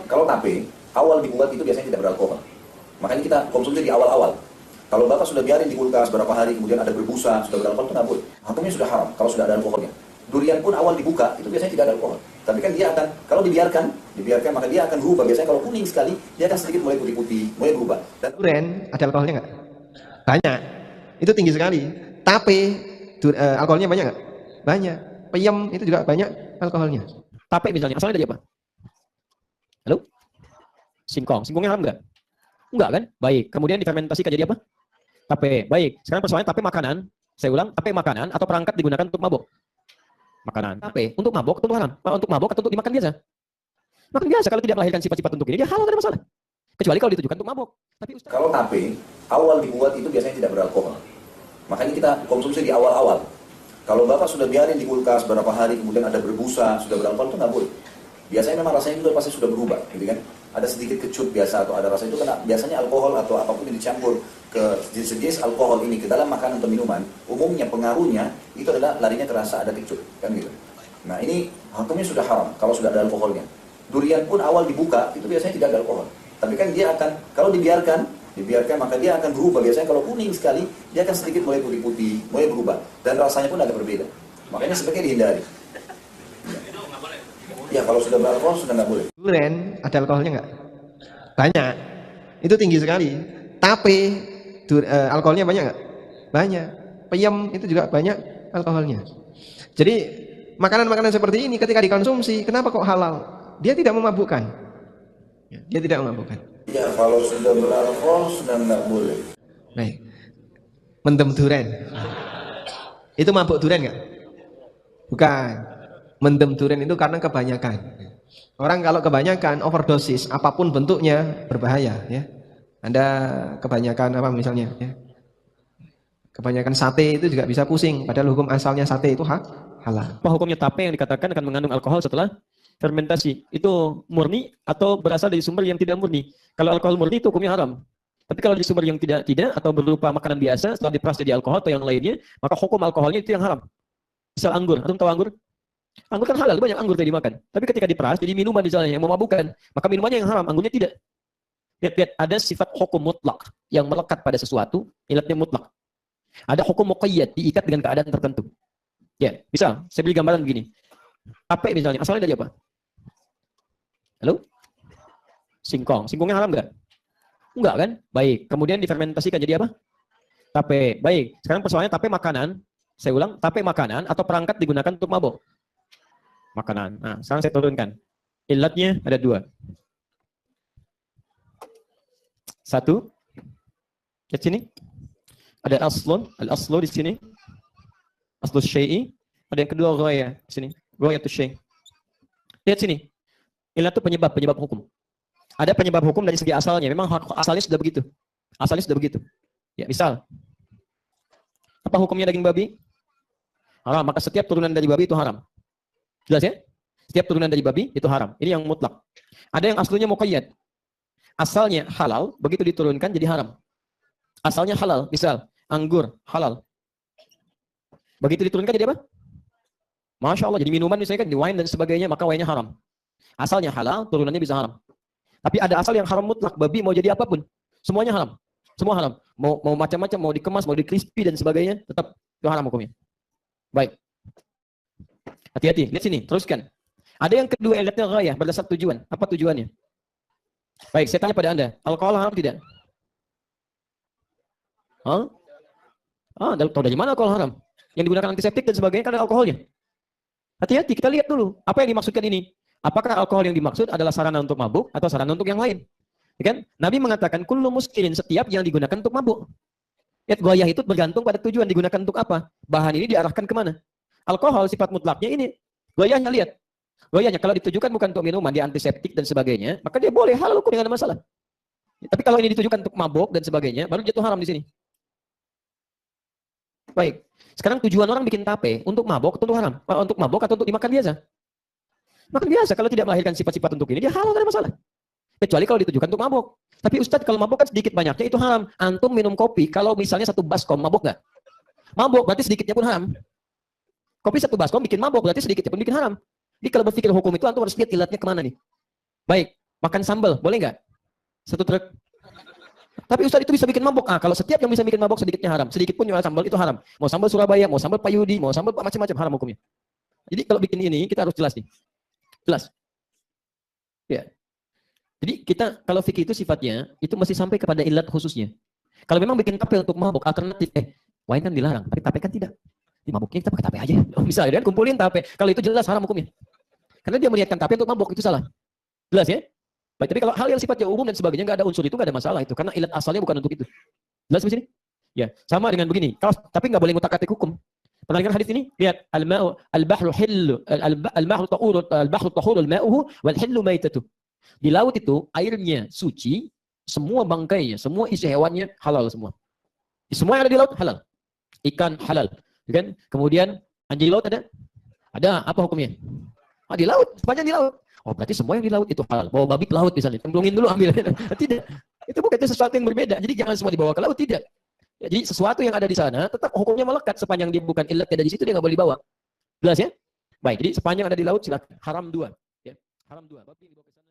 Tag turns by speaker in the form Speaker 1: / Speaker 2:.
Speaker 1: Kalau tape, awal dibuat itu biasanya tidak beralkohol. Makanya kita konsumsi di awal-awal. Kalau Bapak sudah biarin di kulkas berapa hari, kemudian ada berbusa, sudah beralkohol, itu nggak boleh. Hukumnya sudah haram kalau sudah ada alkoholnya. Durian pun awal dibuka, itu biasanya tidak ada alkohol. Tapi kan dia akan, kalau dibiarkan maka dia akan berubah. Biasanya kalau kuning sekali, dia akan sedikit mulai putih-putih, mulai berubah. Dan
Speaker 2: durian, ada alkoholnya nggak? Banyak. Itu tinggi sekali. Tape, alkoholnya banyak nggak? Banyak. Peyem, itu juga banyak alkoholnya.
Speaker 3: Tape misalnya, asalnya dari apa? Halo? Singkong. Singkongnya haram nggak? Enggak kan? Baik. Kemudian difermentasikan jadi apa? Tape. Baik. Sekarang persoalannya tape makanan. Saya ulang, tape makanan atau perangkat digunakan untuk mabuk? Makanan. Tape untuk mabuk atau untuk haram? Untuk mabuk atau untuk dimakan biasa? Makan biasa. Kalau tidak melahirkan sifat-sifat untuk ini, dia halal, tidak ada masalah. Kecuali kalau ditujukan untuk mabuk. Tapi
Speaker 1: kalau tape, awal dibuat itu biasanya tidak beralkohol. Makanya kita konsumsi di awal-awal. Kalau Bapak sudah biarin di kulkas berapa hari, kemudian ada berbusa, sudah beralkohol, itu nggak boleh. Biasanya memang rasanya itu pasti sudah berubah, gitu kan? Ada sedikit kecut biasa atau ada rasa itu karena biasanya alkohol atau apapun yang dicampur ke jenis-jenis alkohol ini ke dalam makanan atau minuman, umumnya pengaruhnya itu adalah larinya terasa ada kecut, kan gitu. Nah ini hukumnya sudah haram kalau sudah ada alkoholnya. Durian pun awal dibuka itu biasanya tidak ada alkohol. Tapi kan dia akan, kalau dibiarkan maka dia akan berubah. Biasanya kalau kuning sekali, dia akan sedikit mulai putih-putih, mulai berubah. Dan rasanya pun agak berbeda. Makanya sebaiknya dihindari. Ya kalau sudah beralkohol sudah nggak boleh.
Speaker 2: Durian, ada alkoholnya nggak? Banyak. Itu tinggi sekali. Tape, alkoholnya banyak nggak? Banyak. Peyem, itu juga banyak alkoholnya. Jadi makanan-makanan seperti ini ketika dikonsumsi, kenapa kok halal? Dia tidak memabukkan. Dia tidak memabukkan.
Speaker 1: Ya kalau sudah beralkohol sudah nggak boleh.
Speaker 2: Baik. Mendem durian. Itu mabuk durian nggak? Bukan. Mendem durian itu karena kebanyakan. Orang kalau kebanyakan overdosis, apapun bentuknya berbahaya. Ya. Anda kebanyakan apa misalnya? Ya. Kebanyakan sate itu juga bisa pusing. Padahal hukum asalnya sate itu halal.
Speaker 3: apa hukumnya tape yang dikatakan akan mengandung alkohol setelah fermentasi? Itu murni atau berasal dari sumber yang tidak murni? Kalau alkohol murni itu hukumnya haram. Tapi kalau di sumber yang tidak atau berupa makanan biasa setelah diperas jadi alkohol atau yang lainnya, maka hukum alkoholnya itu yang haram. Misal anggur, antum tahu anggur? Anggur kan halal, banyak anggur tadi dimakan. Tapi ketika diperas jadi minuman misalnya yang memabukkan, maka minumannya yang haram, anggurnya tidak. Lihat, ada sifat hukum mutlak yang melekat pada sesuatu, ilatnya mutlak. Ada hukum muqayyad, diikat dengan keadaan tertentu. Ya, misal saya beri gambaran begini. Tape misalnya, asalnya dari apa? Halo? Singkong. Singkongnya haram nggak? Enggak kan? Baik. Kemudian difermentasikan jadi apa? Tape. Baik. Sekarang persoalannya tape makanan. Saya ulang, tape makanan atau perangkat digunakan untuk mabuk? Makanan. Nah, sekarang saya turunkan. Ilatnya ada dua. Satu. Lihat sini. Ada al-aslu di sini. Aslu syai'i. Ada yang kedua ghaya di sini. Ghayatu syai'. Lihat sini. Ilat itu penyebab hukum. Ada penyebab hukum dari segi asalnya. Memang asalnya sudah begitu. Asalnya sudah begitu. Ya, misal. Apa hukumnya daging babi? Haram. Maka setiap turunan dari babi itu haram. Jelas ya? Setiap turunan dari babi itu haram. Ini yang mutlak. Ada yang aslunya muqayyad. Asalnya halal, begitu diturunkan jadi haram. Asalnya halal. Misal, anggur halal. Begitu diturunkan jadi apa? Masya Allah, jadi minuman misalnya kan, di wine dan sebagainya, maka wine-nya haram. Asalnya halal, turunannya bisa haram. Tapi ada asal yang haram mutlak, babi mau jadi apapun, semuanya haram. Semua haram. Mau macam-macam, mau dikemas, mau di crispy dan sebagainya, tetap itu haram hukumnya. Baik. Hati-hati, lihat sini, teruskan. Ada yang kedua, ilatnya ghayah, berdasar tujuan. Apa tujuannya? Baik, saya tanya pada Anda, alkohol haram tidak? Hah? Tahu dari mana alkohol haram? Yang digunakan antiseptik dan sebagainya karena alkoholnya. Hati-hati, kita lihat dulu. Apa yang dimaksudkan ini? Apakah alkohol yang dimaksud adalah sarana untuk mabuk atau sarana untuk yang lain? Ya kan? Nabi mengatakan, kullu muskirin, setiap yang digunakan untuk mabuk. Lihat, goyah itu bergantung pada tujuan digunakan untuk apa. Bahan ini diarahkan kemana? Alkohol sifat mutlaknya ini. Goyahnya lihat. Goyahnya kalau ditujukan bukan untuk minuman, dia antiseptik dan sebagainya, maka dia boleh halal hukum dengan masalah. Tapi kalau ini ditujukan untuk mabuk dan sebagainya, baru jatuh haram di sini. Baik. Sekarang tujuan orang bikin tape untuk mabuk atau untuk haram? Untuk mabuk atau untuk dimakan biasa? Makan biasa. Kalau tidak melahirkan sifat-sifat untuk ini, dia halal, tidak ada masalah. Kecuali kalau ditujukan untuk mabuk. Tapi Ustadz, kalau mabuk kan sedikit banyaknya itu haram. Antum minum kopi, kalau misalnya satu baskom, mabuk nggak? Mabuk, berarti sedikitnya pun haram. Kopi satu baskom bikin mabuk, berarti sedikitnya pun bikin haram. Jadi kalau berpikir hukum itu, antum harus lihat ilatnya kemana nih. Baik. Makan sambal, boleh nggak? Satu truk. Tapi Ustaz itu bisa bikin mabok. Kalau setiap yang bisa bikin mabok sedikitnya haram. Sedikit pun jual sambal itu haram. Mau sambal Surabaya, mau sambal Payudi, mau sambal macam-macam haram hukumnya. Jadi kalau bikin ini kita harus jelas nih. Jelas. Ya. Jadi kita kalau fikih itu sifatnya itu masih sampai kepada ilat khususnya. Kalau memang bikin tape untuk mabok alternatif, wine kan dilarang, tapi tape kan tidak. Di mabuknya kita pakai tape aja. Misalnya dan kumpulin tape. Kalau itu jelas haram hukumnya. Karena dia melihatkan tape untuk mabok itu salah. Jelas ya? Baik, tapi kalau hal yang sifatnya umum dan sebagainya nggak ada unsur itu nggak ada masalah itu karena ilat asalnya bukan untuk itu. Jelas di sini? Ya, sama dengan begini. Kalau tapi nggak boleh ngutak-atik hukum. Pernah dengar hadis ini? Lihat, al-bahru hillu al-bahru tahur al-ma'uhu wal hillu maitatu. Di laut itu airnya suci, semua bangkainya, semua isi hewannya halal semua. Semua yang ada di laut halal. Ikan halal, kan? Kemudian anjing laut ada? Ada, apa hukumnya? Di laut, sepanjang di laut. Oh, berarti semua yang di laut itu halal. Bawa babi ke laut misalnya, cemplungin dulu ambil. Tidak. Itu bukan sesuatu yang berbeda. Jadi jangan semua dibawa ke laut, tidak. Ya, jadi sesuatu yang ada di sana tetap hukumnya melekat sepanjang dia bukan ilat ada di situ dia nggak boleh dibawa. Jelas ya? Baik, jadi sepanjang ada di laut silakan. Haram dua. Ya. Haram dua. Babi yang dibawa ke sana